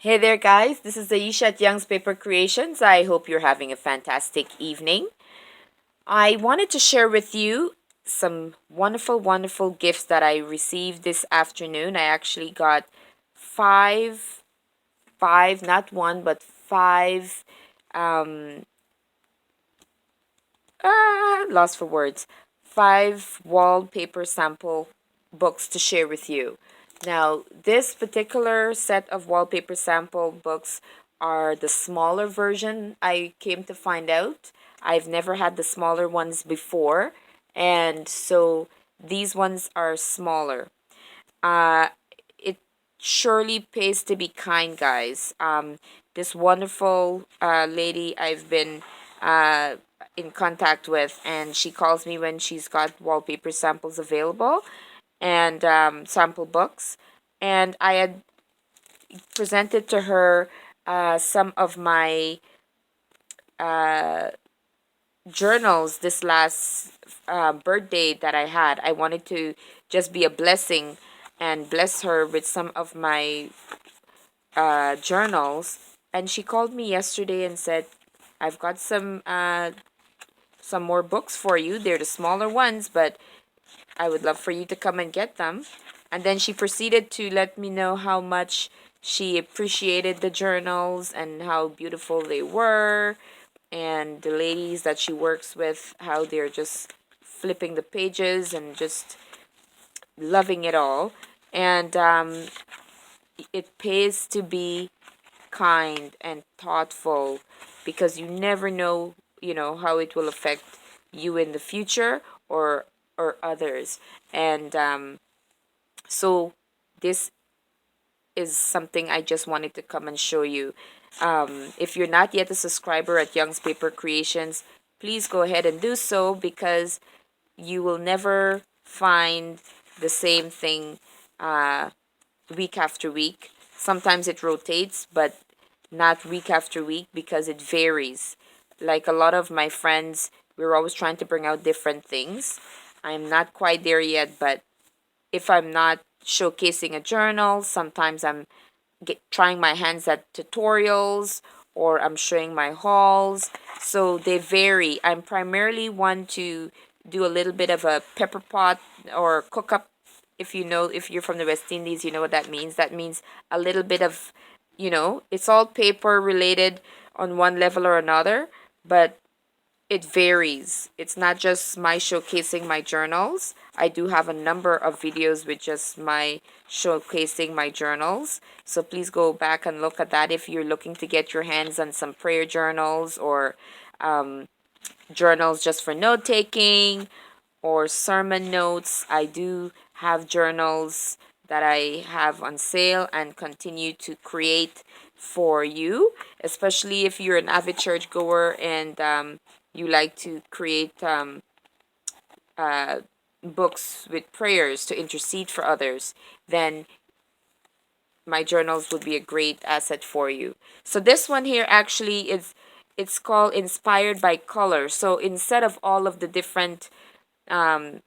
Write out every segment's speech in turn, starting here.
Hey there, guys. This is Aisha at Young's Paper Creations. I hope you're having a fantastic evening. I wanted to share with you some wonderful gifts that I received this afternoon. I actually got five, not one, but five, um, lost for words, five wallpaper sample books to share with you. Now, this particular set of wallpaper sample books are the smaller version. I came to find out I've never had the smaller ones before, and so these ones are smaller. Uh, it surely pays to be kind, guys. This wonderful lady I've been uh, in contact with, and she calls me when she's got wallpaper samples available and sample books. And I had presented to her some of my uh, journals this last birthday that I had. I wanted to just be a blessing and bless her with some of my journals. And she called me yesterday and said, "I've got some more books for you. They're the smaller ones, but I would love for you to come and get them." And then she proceeded to let me know how much she appreciated the journals and how beautiful they were, and the ladies that she works with, how they're just flipping the pages and just loving it all. And it pays to be kind and thoughtful, because you never know, how it will affect you in the future, or others. And so this is something I just wanted to come and show you. If you're not yet a subscriber at Young's Paper Creations, please go ahead and do so, because you will never find the same thing uh, week after week. Sometimes it rotates, but not week after week, because it varies. Like a lot of my friends, we're always trying to bring out different things. I'm not quite there yet, but if I'm not showcasing a journal, sometimes I'm trying my hands at tutorials, or I'm showing my hauls. So they vary. I'm primarily one to do a little bit of a pepper pot or cook up. If you're from the West Indies, you know what that means. That means a little bit of, it's all paper related on one level or another, but it varies. It's not just my showcasing my journals. I do have a number of videos with just my showcasing my journals. So please go back and look at that if you're looking to get your hands on some prayer journals, or journals just for note taking, or sermon notes. I do have journals that I have on sale and continue to create for you, especially if you're an avid churchgoer and you like to create uh, books with prayers to intercede for others. Then my journals would be a great asset for you. So this one here actually is, it's called Inspired by Color. So instead of all of the different um,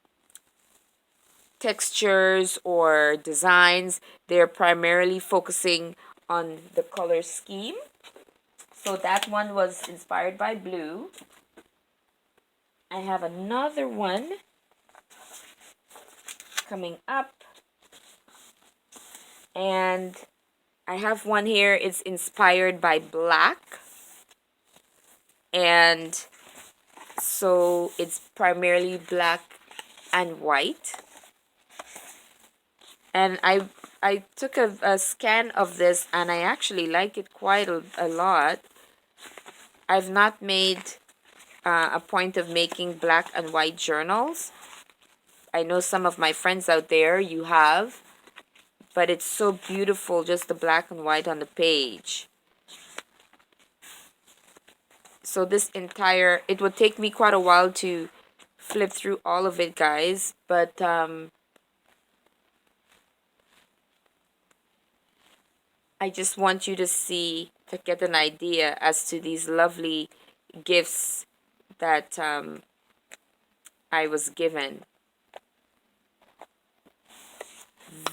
textures or designs, they're primarily focusing on the color scheme. So that one was inspired by blue. I have another one coming up, and I have one here. It's inspired by black, and so it's primarily black and white. And I took a scan of this, and I actually like it quite a lot. I've not made a point of making black and white journals. I know some of my friends out there, you have, but it's so beautiful, just the black and white on the page. So this entire, it would take me quite a while to flip through all of it, guys, but I just want you to see, to get an idea as to these lovely gifts that I was given.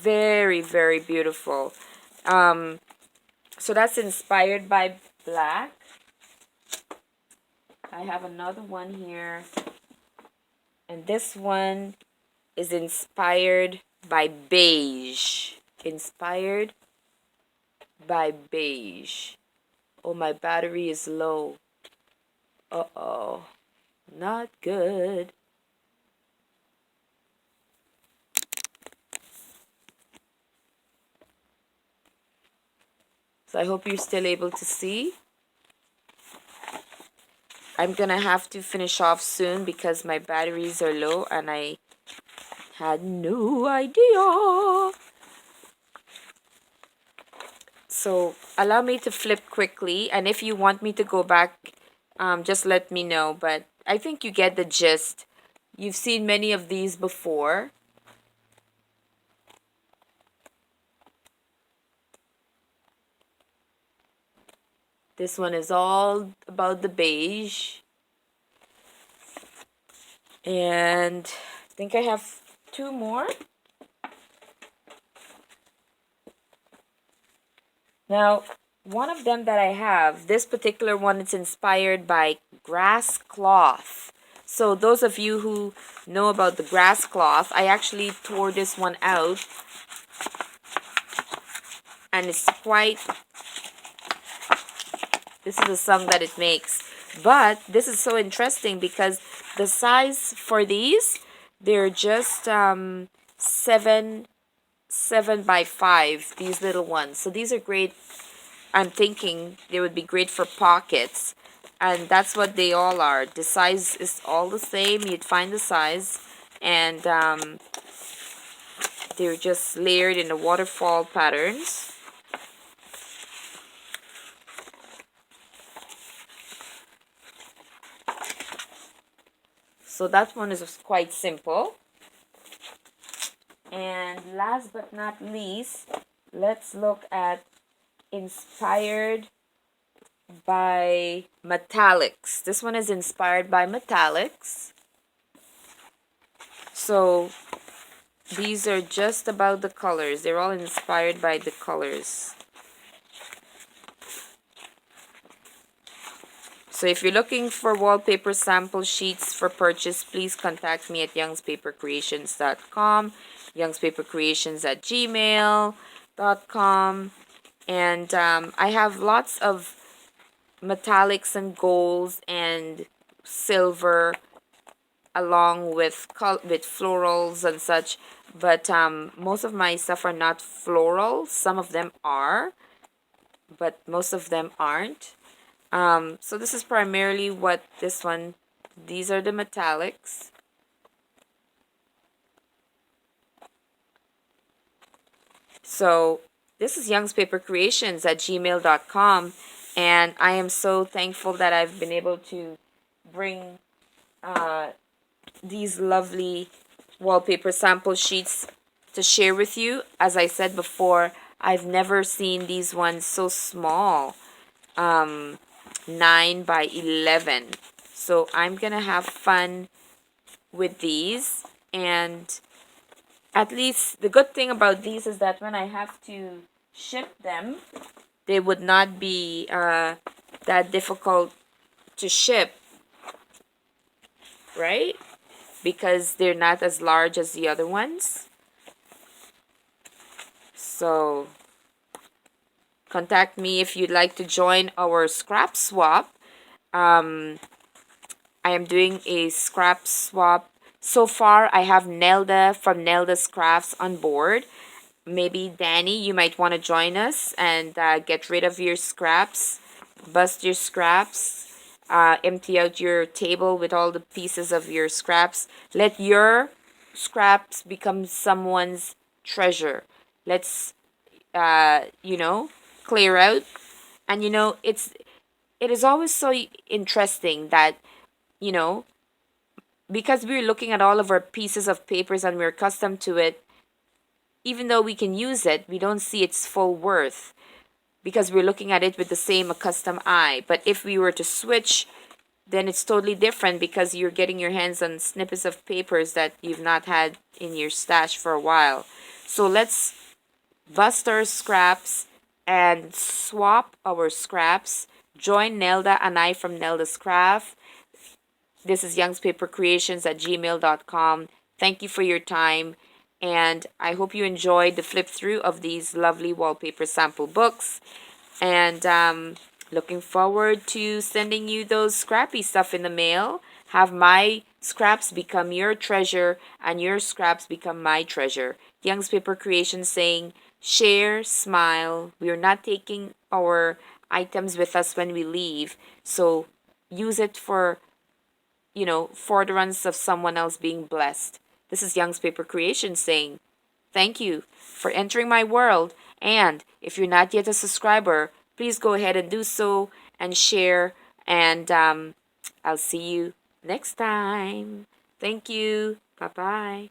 Very, very beautiful. So that's inspired by black. I have another one here. And this one is inspired by beige. Inspired by beige. Oh, my battery is low. Uh-oh. Not good. So I hope you're still able to see. I'm gonna have to finish off soon because my batteries are low and I had no idea. So allow me to flip quickly, and if you want me to go back, just let me know. But I think you get the gist. You've seen many of these before. This one is all about the beige. And I think I have two more. Now, one of them that I have, this particular one, it's inspired by grass cloth. So those of you who know about the grass cloth, I actually tore this one out. And it's quite, this is the song that it makes. But this is so interesting because the size for these, they're just 7 by 5, these little ones. So these are great. I'm thinking they would be great for pockets, and that's what they all are. The size is all the same. You'd find the size, and they're just layered in the waterfall patterns. So that one is quite simple. And last but not least, let's look at inspired by metallics. This one is inspired by metallics. So these are just about the colors. They're all inspired by the colors. So if you're looking for wallpaper sample sheets for purchase, please contact me at youngspapercreations.com, youngspapercreations@gmail.com. And I have lots of metallics and golds and silver along with florals and such. But most of my stuff are not floral. Some of them are, but most of them aren't. So this is primarily what this one, these are the metallics. So this is youngspapercreations@gmail.com, and I am so thankful that I've been able to bring these lovely wallpaper sample sheets to share with you. As I said before, I've never seen these ones so small. 9 by 11. So I'm gonna have fun with these, and at least the good thing about these is that when I have to ship them, they would not be that difficult to ship, right? Because they're not as large as the other ones. So contact me if you'd like to join our scrap swap. I am doing a scrap swap. So far, I have Nelda from Nelda's Crafts on board. Maybe Danny, you might want to join us and get rid of your scraps, bust your scraps, empty out your table with all the pieces of your scraps. Let your scraps become someone's treasure. Let's, clear out. And it is always so interesting that, you know, because we're looking at all of our pieces of papers and we're accustomed to it, even though we can use it, we don't see its full worth because we're looking at it with the same accustomed eye. But if we were to switch, then it's totally different because you're getting your hands on snippets of papers that you've not had in your stash for a while. So let's bust our scraps and swap our scraps. Join Nelda and I from Nelda's Craft. This is youngspapercreations at gmail.com. Thank you for your time, and I hope you enjoyed the flip through of these lovely wallpaper sample books. And looking forward to sending you those scrappy stuff in the mail. Have my scraps become your treasure and your scraps become my treasure. Young's Paper Creation saying, share, smile. We are not taking our items with us when we leave. So use it for, furtherance of someone else being blessed. This is Young's Paper Creation saying, thank you for entering my world. And if you're not yet a subscriber, please go ahead and do so and share. And I'll see you next time. Thank you. Bye bye.